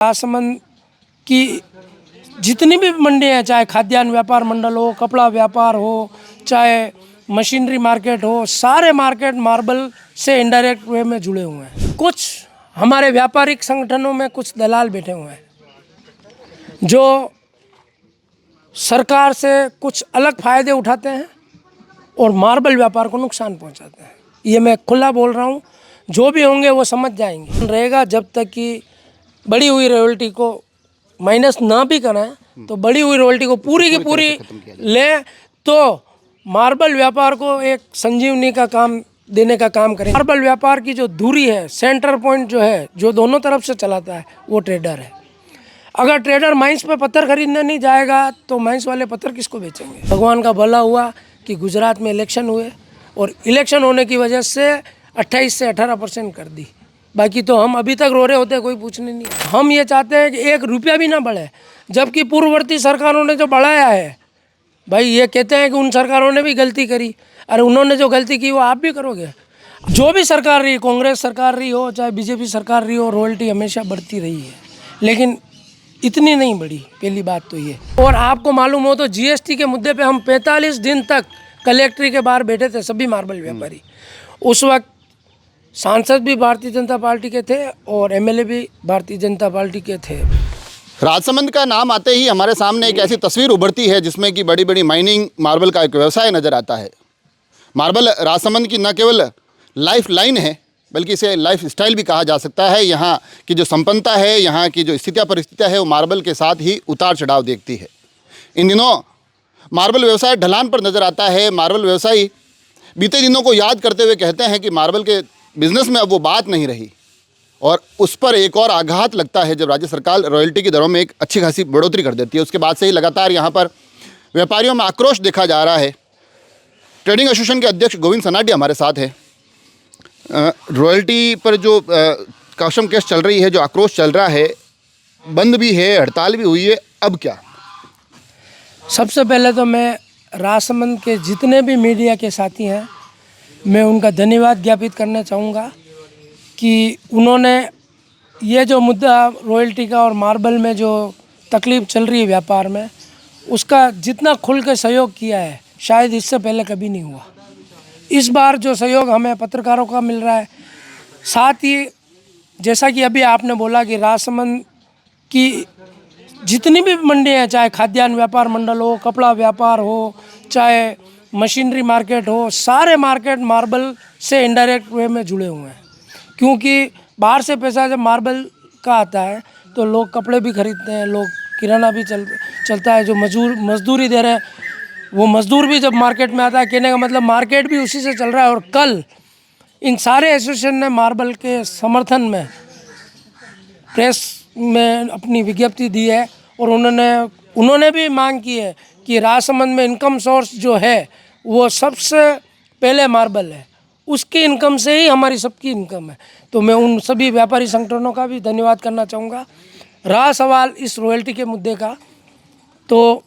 राजसमंद की जितनी भी मंडियाँ हैं, चाहे खाद्यान्न व्यापार मंडल हो, कपड़ा व्यापार हो, चाहे मशीनरी मार्केट हो, सारे मार्केट मार्बल से इनडायरेक्ट वे में जुड़े हुए हैं। कुछ हमारे व्यापारिक संगठनों में कुछ दलाल बैठे हुए हैं जो सरकार से कुछ अलग फ़ायदे उठाते हैं और मार्बल व्यापार को नुकसान पहुंचाते हैं। ये मैं खुला बोल रहा हूँ, जो भी होंगे वो समझ जाएंगे। रहेगा जब तक कि बढ़ी हुई रॉयल्टी को माइनस ना भी कराएं तो बढ़ी हुई रॉयल्टी को पूरी की पूरी लें तो मार्बल व्यापार को एक संजीवनी का काम देने का काम करें। मार्बल व्यापार की जो दूरी है, सेंटर पॉइंट जो है, जो दोनों तरफ से चलाता है, वो ट्रेडर है। अगर ट्रेडर माइंस पे पत्थर खरीदने नहीं जाएगा तो माइंस वाले पत्थर किसको बेचेंगे। भगवान का भला हुआ कि गुजरात में इलेक्शन हुए और इलेक्शन होने की वजह से 28 से 18% कर दी। बाकी तो हम अभी तक रो रहे होते, कोई पूछने नहीं। हम ये चाहते हैं कि 1 रुपया भी ना बढ़े, जबकि पूर्ववर्ती सरकारों ने जो बढ़ाया है, भाई ये कहते हैं कि उन सरकारों ने भी गलती करी। अरे उन्होंने जो गलती की वो आप भी करोगे। जो भी सरकार रही, कांग्रेस सरकार रही हो चाहे बीजेपी सरकार रही हो, रॉयल्टी हमेशा बढ़ती रही है, लेकिन इतनी नहीं बढ़ी। पहली बात तो ये। और आपको मालूम हो तो जीएसटी के मुद्दे पे हम 45 दिन तक कलेक्ट्री के बाहर बैठे थे, सभी मार्बल व्यापारी। उस वक्त सांसद भी भारतीय जनता पार्टी के थे और एमएलए भी भारतीय जनता पार्टी के थे। राजसमंद का नाम आते ही हमारे सामने एक ऐसी तस्वीर उभरती है जिसमें कि बड़ी बड़ी माइनिंग मार्बल का एक व्यवसाय नज़र आता है। मार्बल राजसमंद की न केवल लाइफ लाइन है बल्कि इसे लाइफ स्टाइल भी कहा जा सकता है। यहाँ की जो संपन्नता है, यहाँ की जो स्थितियाँ परिस्थितियाँ है, वो मार्बल के साथ ही उतार चढ़ाव देखती है। इन दिनों मार्बल व्यवसाय ढलान पर नज़र आता है। मार्बल व्यवसायी बीते दिनों को याद करते हुए कहते हैं कि मार्बल के बिज़नेस में अब वो बात नहीं रही और उस पर एक और आघात लगता है जब राज्य सरकार रॉयल्टी की दरों में एक अच्छी खासी बढ़ोतरी कर देती है। उसके बाद से ही लगातार यहाँ पर व्यापारियों में आक्रोश देखा जा रहा है। ट्रेडिंग एसोसिएशन के अध्यक्ष गोविंद सनाडिया हमारे साथ है। रॉयल्टी पर जो कस्टम केस चल रही है, जो आक्रोश चल रहा है, बंद भी है, हड़ताल भी हुई है, अब क्या? सबसे पहले तो मैं राजसमंद के जितने भी मीडिया के साथी हैं, मैं उनका धन्यवाद ज्ञापित करना चाहूँगा कि उन्होंने ये जो मुद्दा रॉयल्टी का और मार्बल में जो तकलीफ़ चल रही है व्यापार में, उसका जितना खुल के सहयोग किया है शायद इससे पहले कभी नहीं हुआ। इस बार जो सहयोग हमें पत्रकारों का मिल रहा है, साथ ही जैसा कि अभी आपने बोला कि राजसमंद की जितनी भी मंडियाँ हैं, चाहे खाद्यान्न व्यापार मंडल हो, कपड़ा व्यापार हो, चाहे मशीनरी मार्केट हो, सारे मार्केट मार्बल से इनडायरेक्ट वे में जुड़े हुए हैं। क्योंकि बाहर से पैसा जब मार्बल का आता है तो लोग कपड़े भी खरीदते हैं, लोग किराना भी चलता है। जो मजदूरी दे रहे हैं वो मजदूर भी जब मार्केट में आता है, कहने का मतलब मार्केट भी उसी से चल रहा है। और कल इन सारे एसोसिएशन ने मार्बल के समर्थन में प्रेस में अपनी विज्ञप्ति दी है और उन्होंने भी मांग की है कि राजसमंद में इनकम सोर्स जो है वो सबसे पहले मार्बल है, उसकी इनकम से ही हमारी सबकी इनकम है। तो मैं उन सभी व्यापारी संगठनों का भी धन्यवाद करना चाहूँगा। रहा सवाल इस रॉयल्टी के मुद्दे का, तो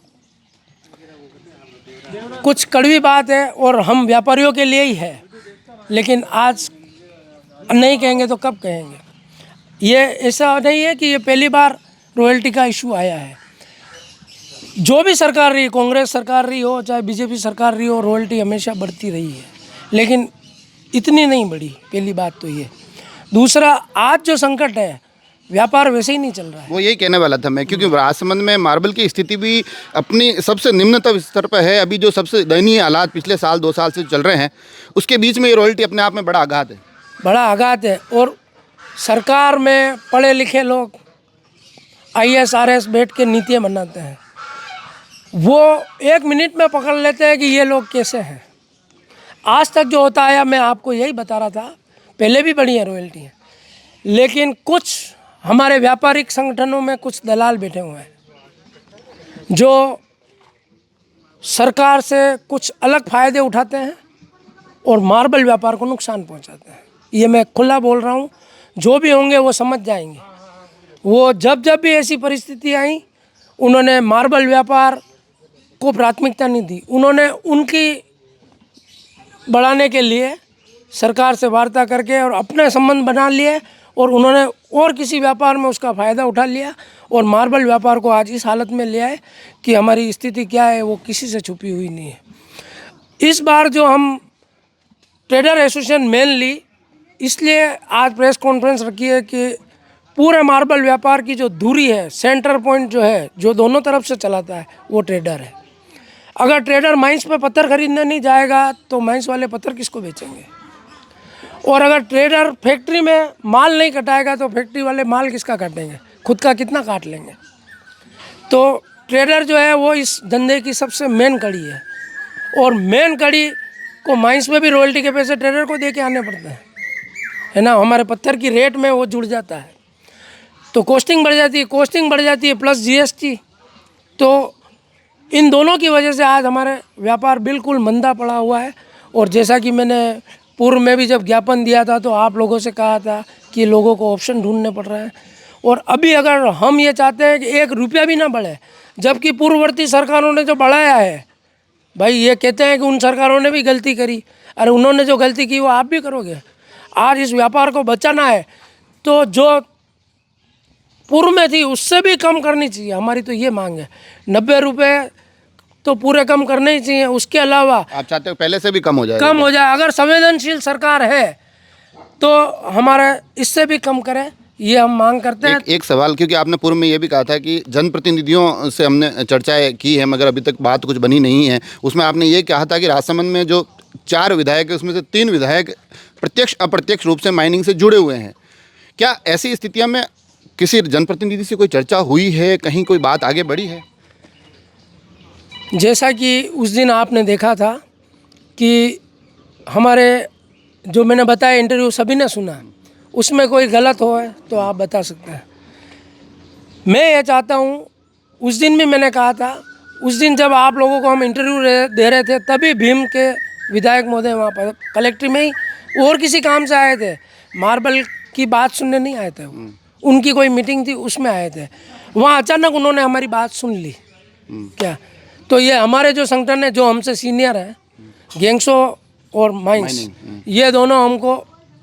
कुछ कड़वी बात है और हम व्यापारियों के लिए ही है, लेकिन आज नहीं कहेंगे तो कब कहेंगे। ये ऐसा नहीं है कि ये पहली बार रॉयल्टी का इशू आया है। जो भी सरकार रही, कांग्रेस सरकार रही हो चाहे बीजेपी सरकार रही हो, रॉयल्टी हमेशा बढ़ती रही है, लेकिन इतनी नहीं बढ़ी। पहली बात तो ये। दूसरा, आज जो संकट है, व्यापार वैसे ही नहीं चल रहा है। वो यही कहने वाला था मैं, क्योंकि राजसमंद में मार्बल की स्थिति भी अपनी सबसे निम्नतम स्तर पर है। अभी जो सबसे दयनीय हालात पिछले साल 2 साल से चल रहे हैं, उसके बीच में ये रॉयल्टी अपने आप में बड़ा आघात है। बड़ा आघात है। और सरकार में पढ़े लिखे लोग IAS RS बैठ के नीतियाँ बनाते हैं, वो 1 मिनट में पकड़ लेते हैं कि ये लोग कैसे हैं। आज तक जो होता है, मैं आपको यही बता रहा था, पहले भी बढ़ी है रॉयल्टी है, लेकिन कुछ हमारे व्यापारिक संगठनों में कुछ दलाल बैठे हुए हैं जो सरकार से कुछ अलग फ़ायदे उठाते हैं और मार्बल व्यापार को नुकसान पहुंचाते हैं। ये मैं खुला बोल रहा हूँ, जो भी होंगे वो समझ जाएंगे। वो जब भी ऐसी परिस्थिति आई, उन्होंने मार्बल व्यापार को प्राथमिकता नहीं दी। उन्होंने उनकी बढ़ाने के लिए सरकार से वार्ता करके और अपने संबंध बना लिए और उन्होंने और किसी व्यापार में उसका फ़ायदा उठा लिया और मार्बल व्यापार को आज इस हालत में ले आए कि हमारी स्थिति क्या है वो किसी से छुपी हुई नहीं है। इस बार जो हम ट्रेडर एसोसिएशन मेनली इसलिए आज प्रेस कॉन्फ्रेंस रखी है कि पूरे मार्बल व्यापार की जो दूरी है, सेंटर पॉइंट जो है, जो दोनों तरफ से चलाता है वो ट्रेडर है। अगर ट्रेडर माइंस पे पत्थर खरीदने नहीं जाएगा तो माइंस वाले पत्थर किसको बेचेंगे, और अगर ट्रेडर फैक्ट्री में माल नहीं कटाएगा तो फैक्ट्री वाले माल किसका काटेंगे, खुद का कितना काट लेंगे। तो ट्रेडर जो है वो इस धंधे की सबसे मेन कड़ी है और मेन कड़ी को माइंस में भी रॉयल्टी के पैसे ट्रेडर को दे के आने पड़ते हैं, है ना। हमारे पत्थर की रेट में वो जुड़ जाता है तो कॉस्टिंग बढ़ जाती है प्लस जीएसटी। तो इन दोनों की वजह से आज हमारे व्यापार बिल्कुल मंदा पड़ा हुआ है। और जैसा कि मैंने पूर्व में भी जब ज्ञापन दिया था तो आप लोगों से कहा था कि लोगों को ऑप्शन ढूंढने पड़ रहे हैं, और अभी अगर हम ये चाहते हैं कि 1 रुपया भी ना बढ़े, जबकि पूर्ववर्ती सरकारों ने जो बढ़ाया है, भाई ये कहते हैं कि उन सरकारों ने भी गलती करी, अरे उन्होंने जो गलती की वो आप भी करोगे। आज इस व्यापार को बचाना है तो जो पूर्व में थी उससे भी कम करनी चाहिए, हमारी तो ये मांग है। 90 रुपये तो पूरे कम करने ही चाहिए, उसके अलावा आप चाहते हो पहले से भी कम हो जाए? कम हो जाए। अगर संवेदनशील सरकार है तो हमारा इससे भी कम करे, ये हम मांग करते हैं। एक सवाल, क्योंकि आपने पूर्व में ये भी कहा था कि जनप्रतिनिधियों से हमने चर्चाएं की है मगर अभी तक बात कुछ बनी नहीं है। उसमें आपने ये कहा था कि राजसमंद में जो 4 विधायक है उसमें से 3 विधायक प्रत्यक्ष अप्रत्यक्ष रूप से माइनिंग से जुड़े हुए हैं। क्या ऐसी स्थितियों में किसी जनप्रतिनिधि से कोई चर्चा हुई है, कहीं कोई बात आगे बढ़ी है? जैसा कि उस दिन आपने देखा था कि हमारे जो मैंने बताया इंटरव्यू सभी ने सुना, उसमें कोई गलत हो है तो आप बता सकते हैं। मैं ये चाहता हूँ, उस दिन भी मैंने कहा था, उस दिन जब आप लोगों को हम इंटरव्यू दे रहे थे तभी भीम के विधायक महोदय वहाँ पर कलेक्ट्री में ही और किसी काम से आए थे, मार्बल की बात सुनने नहीं आए थे वो, उनकी कोई मीटिंग थी उसमें आए थे। वहाँ अचानक उन्होंने हमारी बात सुन ली क्या। तो ये हमारे जो संगठन है जो हमसे सीनियर है, गैंग्सो और माइंस, ये दोनों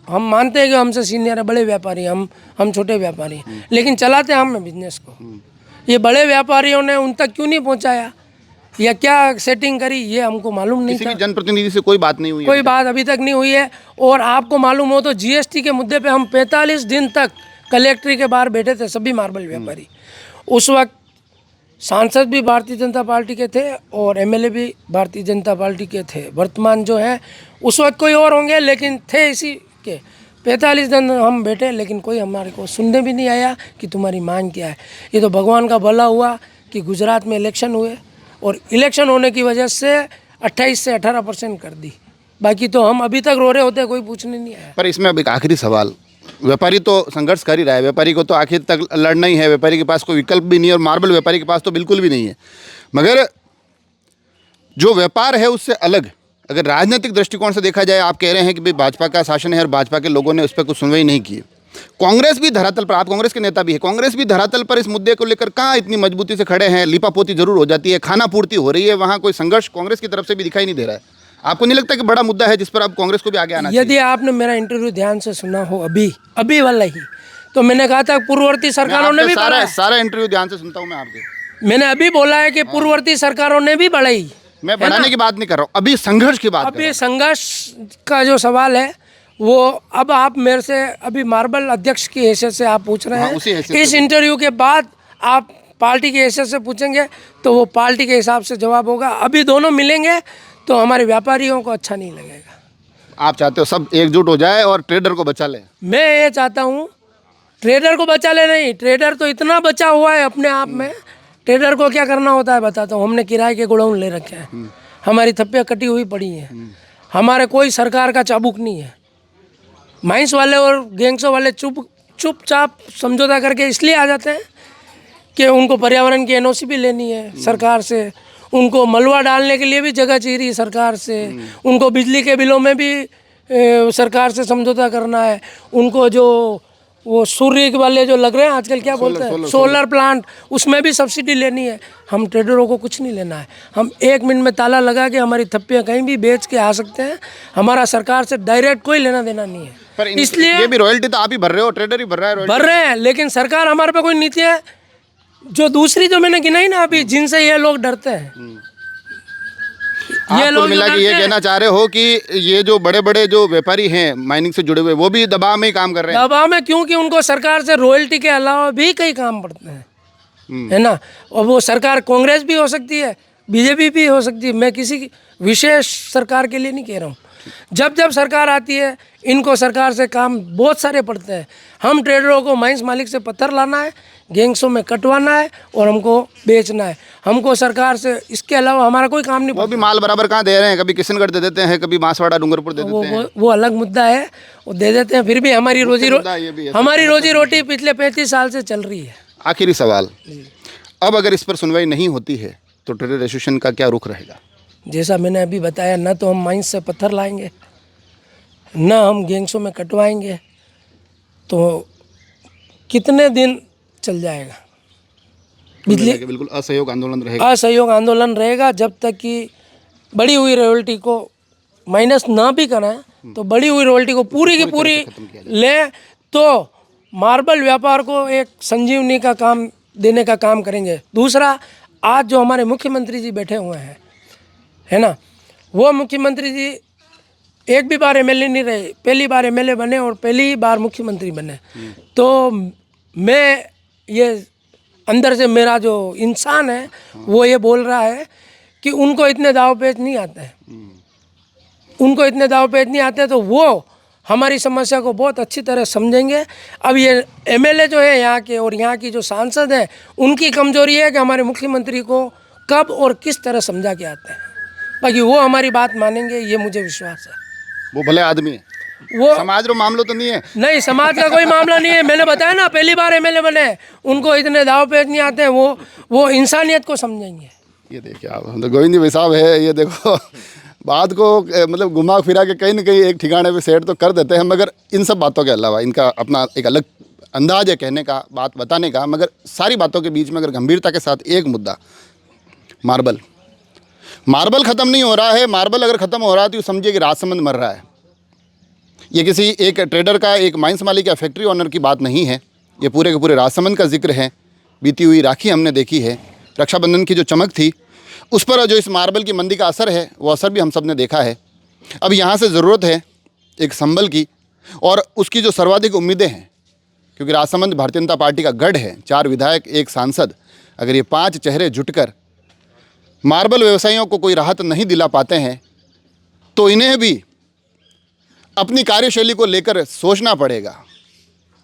हम मानते हैं कि हमसे सीनियर है, बड़े व्यापारी, हम छोटे व्यापारी हैं, लेकिन चलाते हम बिजनेस को। ये बड़े व्यापारियों ने उन तक क्यों नहीं पहुंचाया या क्या सेटिंग करी ये हमको मालूम नहीं था। किसी जनप्रतिनिधि से कोई बात नहीं हुई? कोई बात अभी तक नहीं हुई है। और आपको मालूम हो तो जीएसटी के मुद्दे पे हम 45 दिन तक कलेक्ट्री के बाहर बैठे थे सभी मार्बल व्यापारी। उस वक्त सांसद भी भारतीय जनता पार्टी के थे और एमएलए भी भारतीय जनता पार्टी के थे। वर्तमान जो है उस वक्त कोई और होंगे, लेकिन थे इसी के। 45 दिन हम बैठे लेकिन कोई हमारे को सुनने भी नहीं आया कि तुम्हारी मांग क्या है। ये तो भगवान का भला हुआ कि गुजरात में इलेक्शन हुए और इलेक्शन होने की वजह से 28 से 18% कर दी, बाकी तो हम अभी तक रो रहे होते, कोई पूछने नहीं आया। पर इसमें अब एक आखिरी सवाल, व्यापारी तो संघर्ष कर ही रहा है, व्यापारी को तो आखिर तक लड़ना ही है, व्यापारी के पास कोई विकल्प भी नहीं है और मार्बल व्यापारी के पास तो बिल्कुल भी नहीं है। मगर जो व्यापार है उससे अलग अगर राजनीतिक दृष्टिकोण से देखा जाए, आप कह रहे हैं कि भाई भाजपा का शासन है और भाजपा के लोगों ने उस पर कुछ सुनवाई नहीं की। कांग्रेस भी धरातल पर, आप कांग्रेस के नेता भी है, कांग्रेस भी धरातल पर इस मुद्दे को लेकर कहाँ इतनी मजबूती से खड़े हैं। लिपापोती जरूर हो जाती है, खाना पूर्ति हो रही है, वहाँ कोई संघर्ष कांग्रेस की तरफ से भी दिखाई नहीं दे रहा है। आपको नहीं लगता कि बड़ा मुद्दा है जिस पर अब कांग्रेस को भी आगे आना चाहिए? यदि आपने मेरा इंटरव्यू ध्यान से सुना हो अभी वाला ही, तो मैंने कहा था पूर्ववर्ती सरकारों ने भी सारा इंटरव्यू ध्यान से सुनता हूँ मैं आपके। मैंने अभी बोला है कि पूर्ववर्ती सरकारों ने भी बढ़ाई। मैं बढ़ाने की बात नहीं कर रहा हूँ, अभी संघर्ष की बात। अभी संघर्ष का जो सवाल है वो अब आप मेरे से अभी मार्बल अध्यक्ष की हैसियत से आप पूछ रहे हैं। इस इंटरव्यू के बाद आप पार्टी की हैसियत से पूछेंगे तो वो पार्टी के हिसाब से जवाब होगा। अभी दोनों मिलेंगे तो हमारे व्यापारियों को अच्छा नहीं लगेगा। आप चाहते हो सब एकजुट हो जाए और ट्रेडर को बचा ले? मैं ये चाहता हूँ ट्रेडर को बचा ले नहीं, ट्रेडर तो इतना बचा हुआ है अपने आप में। ट्रेडर को क्या करना होता है बताता हूँ। हमने किराए के गोडाउन ले रखे हैं, हमारी थप्पियाँ कटी हुई पड़ी हैं, हमारे कोई सरकार का चाबुक नहीं है। माइंस वाले और गैंग्सो वाले चुपचाप समझौता करके इसलिए आ जाते हैं कि उनको पर्यावरण की एनओसी भी लेनी है सरकार से, उनको मलबा डालने के लिए भी जगह चाहिए सरकार से, उनको बिजली के बिलों में भी सरकार से समझौता करना है, उनको जो वो सूर्य वाले जो लग रहे हैं आजकल क्या बोलते हैं सोलर प्लांट, उसमें भी सब्सिडी लेनी है। हम ट्रेडरों को कुछ नहीं लेना है, हम 1 मिनट में ताला लगा के हमारी थप्पियाँ कहीं भी बेच के आ सकते हैं। हमारा सरकार से डायरेक्ट कोई लेना देना नहीं है। पर इसलिए ये भी रॉयल्टी तो आप ही भर रहे हो, ट्रेडर ही भर रहा है रॉयल्टी। भर रहे हैं, लेकिन सरकार हमारे पे कोई नीति है जो दूसरी जो मैंने गिनाई ना अभी, जिनसे ये लोग डरते हैं। आप कुल मिला के ये कहना चाह रहे हो कि ये जो बड़े बड़े जो व्यापारी हैं माइनिंग से जुड़े हुए, वो भी दबाव में ही काम कर रहे हैं। दबाव में, क्योंकि उनको सरकार से रॉयल्टी के अलावा भी कई काम पड़ते हैं, है ना। और वो सरकार कांग्रेस भी हो सकती है, बीजेपी भी हो सकती है, मैं किसी विशेष सरकार के लिए नहीं कह रहा हूँ। जब जब सरकार आती है, इनको सरकार से काम बहुत सारे पड़ते हैं। हम ट्रेडरों को माइंस मालिक से पत्थर लाना है, गैंग्सों में कटवाना है और हमको बेचना है। हमको सरकार से इसके अलावा हमारा कोई काम नहीं। वो भी माल बराबर कहाँ दे रहे हैं, कभी किशनगढ़ दे देते हैं, कभी बांसवाड़ा डूंगरपुर दे देते हैं। वो अलग मुद्दा है, वो दे देते हैं, फिर भी हमारी रोजी रोटी पिछले 35 साल से चल रही है। आखिरी सवाल, अब अगर इस पर सुनवाई नहीं होती है तो ट्रेडर एसोसिएशन का क्या रुख रहेगा? जैसा मैंने अभी बताया, न तो हम माइंस से पत्थर लाएंगे, न हम गैंग्सों में कटवाएंगे, तो कितने दिन चल जाएगा। बिजली बिल्कुल असहयोग आंदोलन रहेगा। असहयोग आंदोलन रहेगा जब तक कि बढ़ी हुई रॉयल्टी को माइनस ना भी कराएं, तो बढ़ी हुई रॉयल्टी को पूरी की पूरी ले, तो मार्बल व्यापार को एक संजीवनी का काम देने का काम करेंगे। दूसरा, आज जो हमारे मुख्यमंत्री जी बैठे हुए हैं, है ना, वो मुख्यमंत्री जी एक भी बार एमएलए नहीं रहे, पहली बार एमएलए बने और पहली बार मुख्यमंत्री बने। तो मैं ये अंदर से मेरा जो इंसान है वो ये बोल रहा है कि उनको इतने दाव पेच नहीं आते हैं, उनको इतने दाव पेच नहीं आते, तो वो हमारी समस्या को बहुत अच्छी तरह समझेंगे। अब ये एमएलए जो है यहाँ के और यहाँ की जो सांसद हैं, उनकी कमजोरी है कि हमारे मुख्यमंत्री को कब और किस तरह समझा के आते हैं। बाकी वो हमारी बात मानेंगे, ये मुझे विश्वास है। वो भले आदमी है, वो समाज रो मामलो तो नहीं है। नहीं, समाज का कोई मामला नहीं है। मैंने बताया ना, पहली बार एमएलए बने, उनको इतने दाव पेच नहीं आते हैं, वो इंसानियत को समझेंगे। ये देखिए आप, तो गोविंद भाई साहब है, ये देखो बात को मतलब घुमा फिरा के कहीं ना कहीं एक ठिकाने पे सेट तो कर देते हैं, मगर इन सब बातों के अलावा इनका अपना एक अलग अंदाज है कहने का, बात बताने का। मगर सारी बातों के बीच में अगर गंभीरता के साथ एक मुद्दा, मार्बल ख़त्म नहीं हो रहा है। मार्बल अगर ख़त्म हो रहा है तो समझिए कि राजसमंद मर रहा है। ये किसी एक ट्रेडर का, एक माइंस मालिक या फैक्ट्री ओनर की बात नहीं है, ये पूरे के पूरे राजसमंद का जिक्र है। बीती हुई राखी हमने देखी है, रक्षाबंधन की जो चमक थी उस पर जो इस मार्बल की मंदी का असर है, वो असर भी हम सब ने देखा है। अब यहाँ से ज़रूरत है एक संभल की, और उसकी जो सर्वाधिक उम्मीदें हैं, क्योंकि राजसमंद भारतीय जनता पार्टी का गढ़ है, 4 विधायक, 1 सांसद, अगर ये 5 चेहरे जुटकर मार्बल व्यवसायियों को कोई राहत नहीं दिला पाते हैं तो इन्हें भी अपनी कार्यशैली को लेकर सोचना पड़ेगा।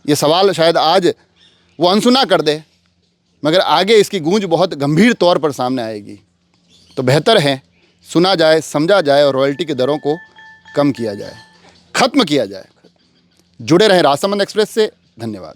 ये सवाल शायद आज वो अनसुना कर दे, मगर आगे इसकी गूंज बहुत गंभीर तौर पर सामने आएगी। तो बेहतर है सुना जाए, समझा जाए और रॉयल्टी की दरों को कम किया जाए, ख़त्म किया जाए। जुड़े रहें राजसमंद एक्सप्रेस से। धन्यवाद।